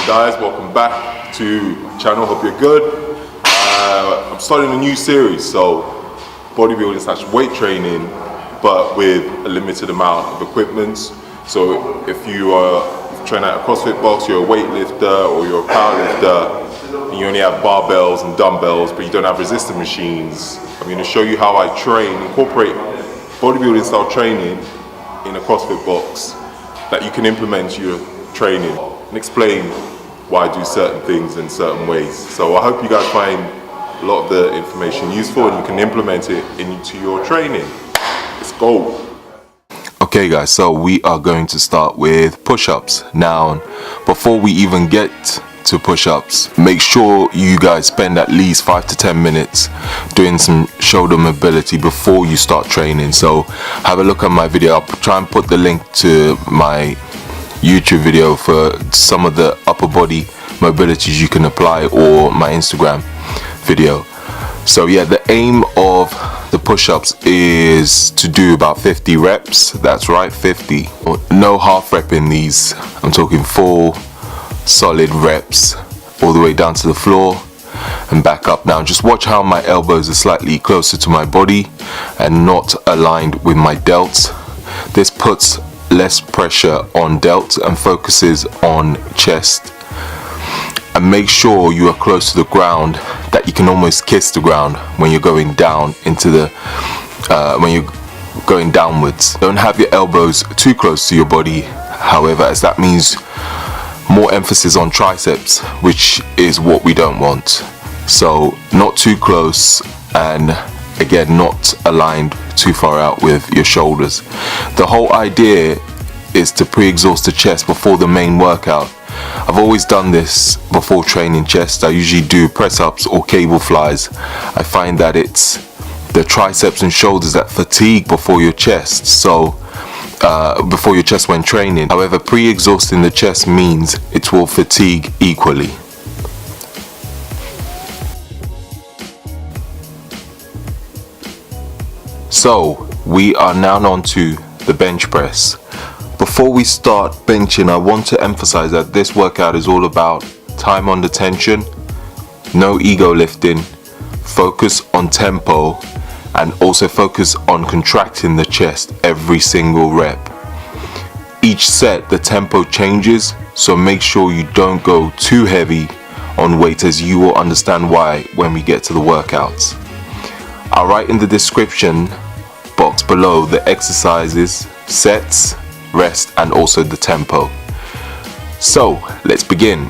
guys, welcome back to the channel. Hope you're good. I'm starting a new series, so bodybuilding / weight training, but with a limited amount of equipment. So if you train at a CrossFit box, you're a weightlifter or you're a powerlifter, and you only have barbells and dumbbells, but you don't have resistance machines, I'm going to show you how I incorporate bodybuilding style training in a CrossFit box that you can implement to your training and explain why I do certain things in certain ways. So I hope you guys find a lot of the information useful and you can implement it into your training. Let's go. Okay guys, so we are going to start with push-ups. Now, before we even get to push-ups, make sure you guys spend at least 5 to 10 minutes doing some shoulder mobility before you start training. So have a look at my video. I'll try and put the link to my YouTube video for some of the upper body mobilities you can apply, or my Instagram video. So yeah, the aim of the push-ups is to do about 50 reps. That's right, 50. No half rep in these. I'm talking full solid reps all the way down to the floor and back up. Now just watch how my elbows are slightly closer to my body and not aligned with my delts. This puts less pressure on delts and focuses on chest. And make sure you are close to the ground, that you can almost kiss the ground when you're going down into the when you're going downwards. Don't have your elbows too close to your body, however, as that means more emphasis on triceps, which is what we don't want. So not too close, and again not aligned too far out with your shoulders. The whole idea is to pre-exhaust the chest before the main workout. I've always done this before training chest. I usually do press-ups or cable flies. I find that it's the triceps and shoulders that fatigue before your chest, so before your chest when training. However, pre-exhausting the chest means it will fatigue equally. So we are now on to the bench press. Before we start benching, I want to emphasize that this workout is all about time under tension, no ego lifting, focus on tempo, and also focus on contracting the chest every single rep. Each set the tempo changes, so make sure you don't go too heavy on weight, as you will understand why when we get to the workouts. I'll write in the description box below the exercises, sets, rest, and also the tempo. So let's begin.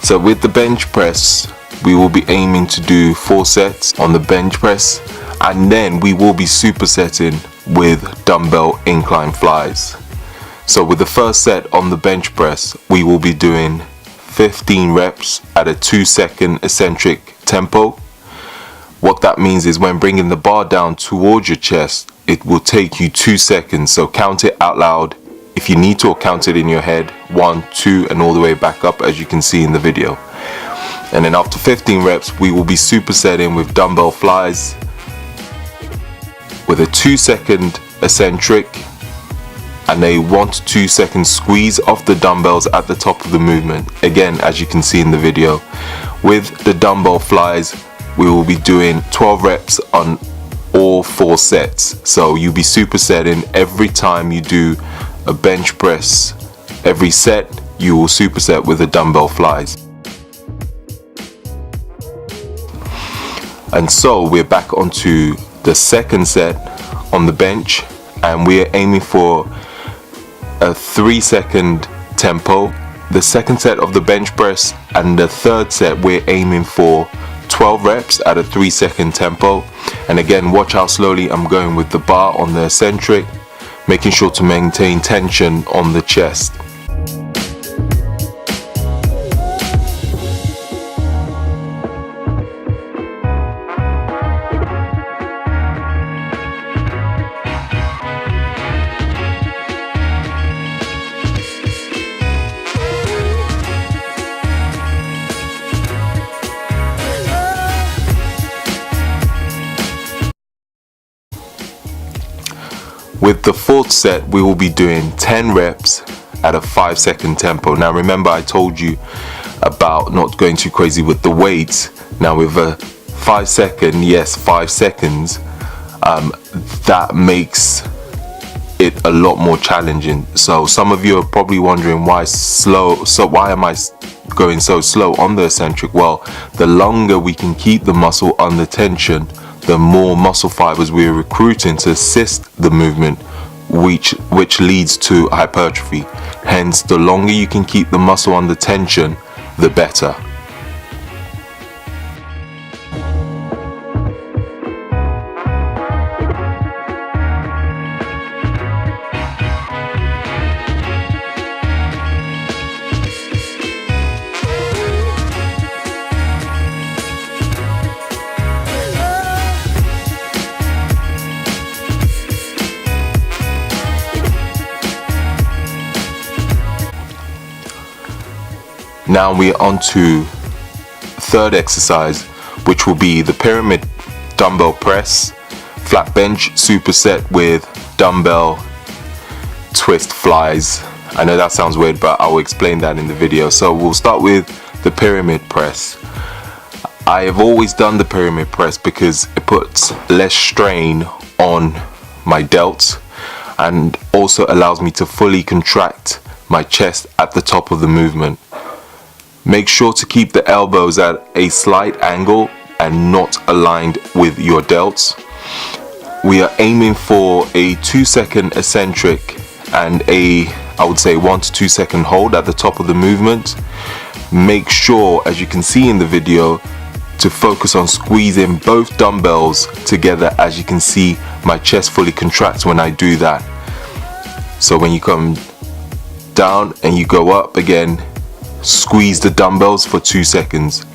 So with the bench press, we will be aiming to do 4 sets on the bench press, and then we will be supersetting with dumbbell incline flies. So with the first set on the bench press, we will be doing 15 reps at a 2-second eccentric tempo. What that means is when bringing the bar down towards your chest, it will take you 2 seconds. So count it out loud if you need to, or count it in your head, 1, 2, and all the way back up, as you can see in the video. And then after 15 reps, we will be supersetting with dumbbell flies with a 2-second eccentric and a 1 to 2 second squeeze off the dumbbells at the top of the movement. Again, as you can see in the video, with the dumbbell flies, we will be doing 12 reps on all 4 sets. So you'll be supersetting every time you do a bench press. Every set you will superset with the dumbbell flies. And so we're back onto the second set on the bench, and we're aiming for a 3-second tempo. The second set of the bench press and the third set, we're aiming for 12 reps at a 3-second tempo. And again, watch how slowly I'm going with the bar on the eccentric, making sure to maintain tension on the chest. With the fourth set, we will be doing 10 reps at a 5-second tempo. Now remember, I told you about not going too crazy with the weights. Now with a 5 second, yes, 5 seconds, that makes it a lot more challenging. So some of you are probably wondering why slow, so why am I going so slow on the eccentric? Well, the longer we can keep the muscle under tension, the more muscle fibers we're recruiting to assist the movement, which leads to hypertrophy. Hence, the longer you can keep the muscle under tension, the better. Now we're on to third exercise, which will be the pyramid dumbbell press, flat bench superset with dumbbell twist flies. I know that sounds weird, but I will explain that in the video. So we'll start with the pyramid press. I have always done the pyramid press because it puts less strain on my delts and also allows me to fully contract my chest at the top of the movement. Make sure to keep the elbows at a slight angle and not aligned with your delts. We are aiming for a 2-second eccentric and I would say 1 to 2 second hold at the top of the movement. Make sure, as you can see in the video, to focus on squeezing both dumbbells together. As you can see, my chest fully contracts when I do that. So when you come down and you go up again, squeeze the dumbbells for 2 seconds.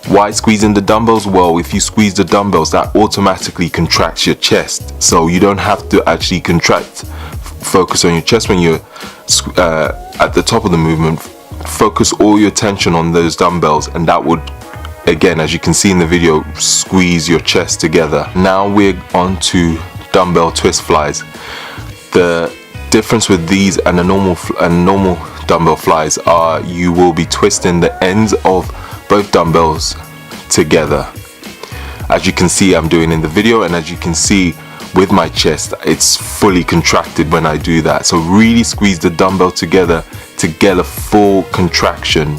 Why squeezing the dumbbells? Well, if you squeeze the dumbbells, that automatically contracts your chest, so you don't have to actually focus on your chest when you're at the top of the movement. Focus all your tension on those dumbbells, and that would, again, as you can see in the video, squeeze your chest together. Now we're on to dumbbell twist flies. The difference with these and a normal dumbbell flies are you will be twisting the ends of both dumbbells together, as you can see I'm doing in the video, and as you can see with my chest, it's fully contracted when I do that. So really squeeze the dumbbell together to get a full contraction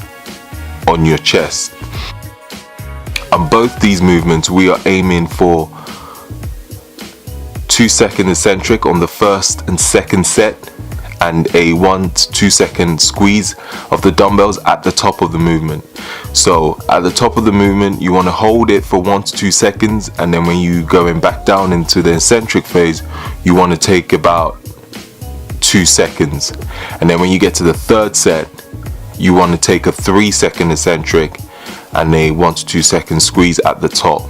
on your chest. On both these movements, we are aiming for 2-second eccentric on the first and second set, and a 1 to 2 second squeeze of the dumbbells at the top of the movement. So at the top of the movement, you want to hold it for 1 to 2 seconds, and then when you going back down into the eccentric phase, you want to take about 2 seconds. And then when you get to the third set, you want to take a 3-second eccentric and a 1 to 2 second squeeze at the top.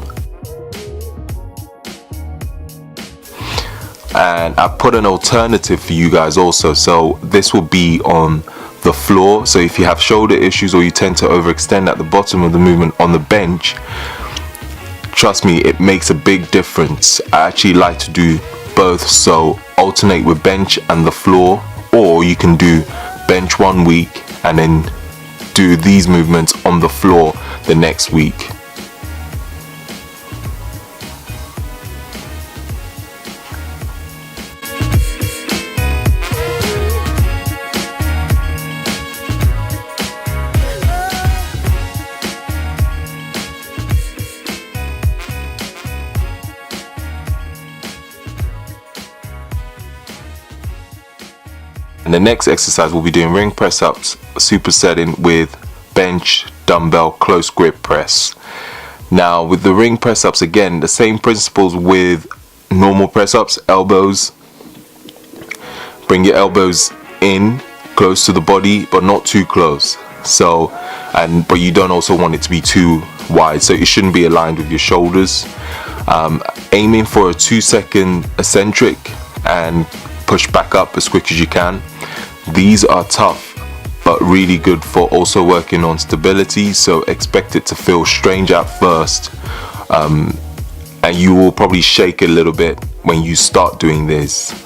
And I put an alternative for you guys also, so this will be on the floor. So if you have shoulder issues or you tend to overextend at the bottom of the movement on the bench, trust me, it makes a big difference. I actually like to do both, so alternate with bench and the floor, or you can do bench 1 week and then do these movements on the floor the next week. And the next exercise, we'll be doing ring press ups supersetting with bench dumbbell close grip press. Now with the ring press ups, again, the same principles with normal press ups. Elbows, bring your elbows in close to the body but not too close, but you don't also want it to be too wide, so it shouldn't be aligned with your shoulders. Aiming for a 2-second eccentric and push back up as quick as you can. These are tough but really good for also working on stability, so expect it to feel strange at first, and you will probably shake a little bit when you start doing this,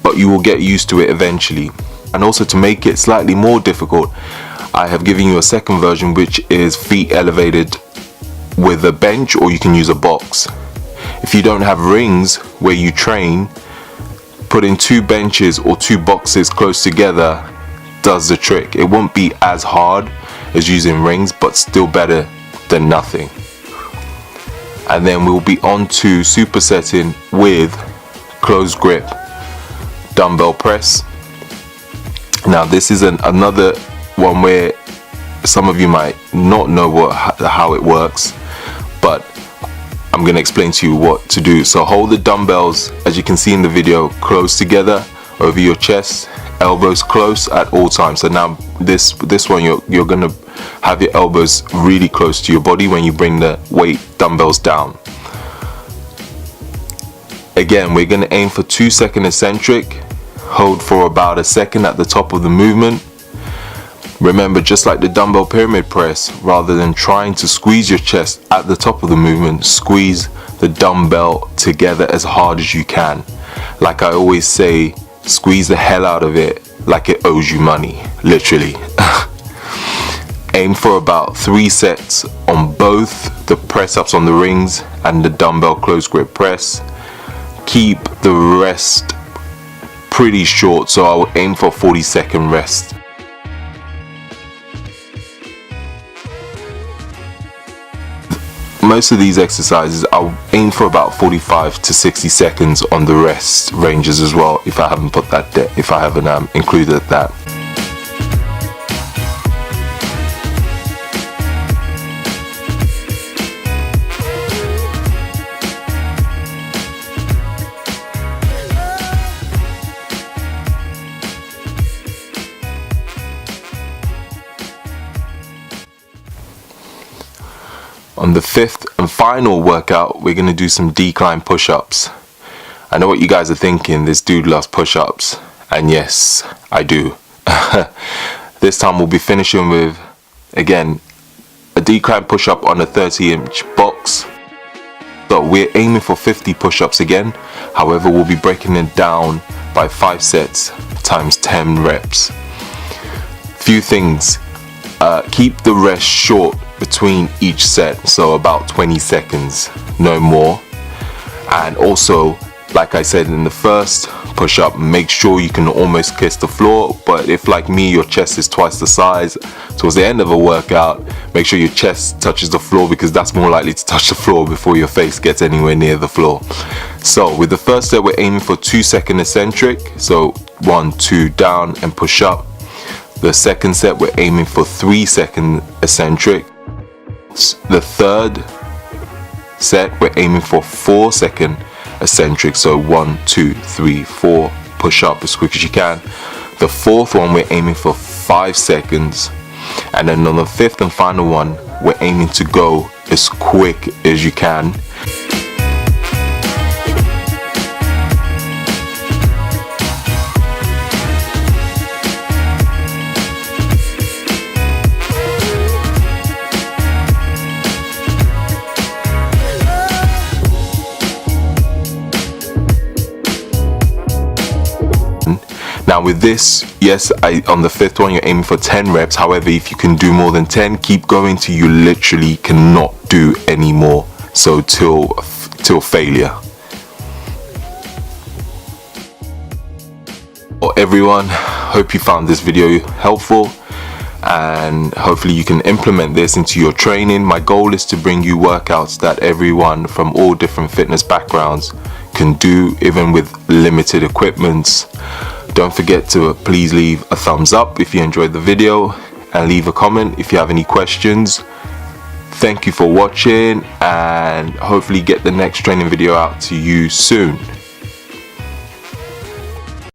but you will get used to it eventually. And also to make it slightly more difficult, I have given you a second version, which is feet elevated with a bench, or you can use a box. If you don't have rings where you train, putting 2 benches or 2 boxes close together does the trick. It won't be as hard as using rings, but still better than nothing. And then we'll be on to supersetting with close grip dumbbell press. Now this is another one where some of you might not know how it works, but I'm going to explain to you what to do. So hold the dumbbells, as you can see in the video, close together over your chest, elbows close at all times. So now this one, you're going to have your elbows really close to your body when you bring the weight dumbbells down. Again, we're going to aim for 2-second eccentric. Hold for about a second at the top of the movement. Remember, just like the dumbbell pyramid press, rather than trying to squeeze your chest at the top of the movement, squeeze the dumbbell together as hard as you can. Like I always say, squeeze the hell out of it like it owes you money, literally. Aim for about 3 sets on both the press ups on the rings and the dumbbell close grip press. Keep the rest pretty short, so I will aim for 40-second rest. Most of these exercises I'll aim for about 45 to 60 seconds on the rest ranges as well, if I haven't put that if I haven't included that. On the 5th and final workout, we're going to do some decline push-ups. I know what you guys are thinking, this dude loves push-ups. And yes, I do. This time we'll be finishing with, again, a decline push-up on a 30-inch box. So we're aiming for 50 push-ups again. However, we'll be breaking it down by 5 sets times 10 reps. Few things. Keep the rest short between each set, so about 20 seconds, no more. And also, like I said in the first push-up, make sure you can almost kiss the floor. But if, like me, your chest is twice the size, towards the end of a workout, make sure your chest touches the floor, because that's more likely to touch the floor before your face gets anywhere near the floor. So with the first set, we're aiming for 2-second eccentric, so 1, 2 down and push up. The second set, we're aiming for 3-second eccentric. The third set, we're aiming for 4-second eccentric, so 1, 2, 3, 4, push up as quick as you can. The fourth one, we're aiming for 5 seconds, and then on the 5th and final one, we're aiming to go as quick as you can. Now with this, yes, on the 5th one, you're aiming for 10 reps. However, if you can do more than 10, keep going till you literally cannot do any more. So till failure. Well, everyone, hope you found this video helpful, and hopefully you can implement this into your training. My goal is to bring you workouts that everyone from all different fitness backgrounds can do, even with limited equipment. Don't forget to please leave a thumbs up if you enjoyed the video, and leave a comment if you have any questions. Thank you for watching, and hopefully get the next training video out to you soon.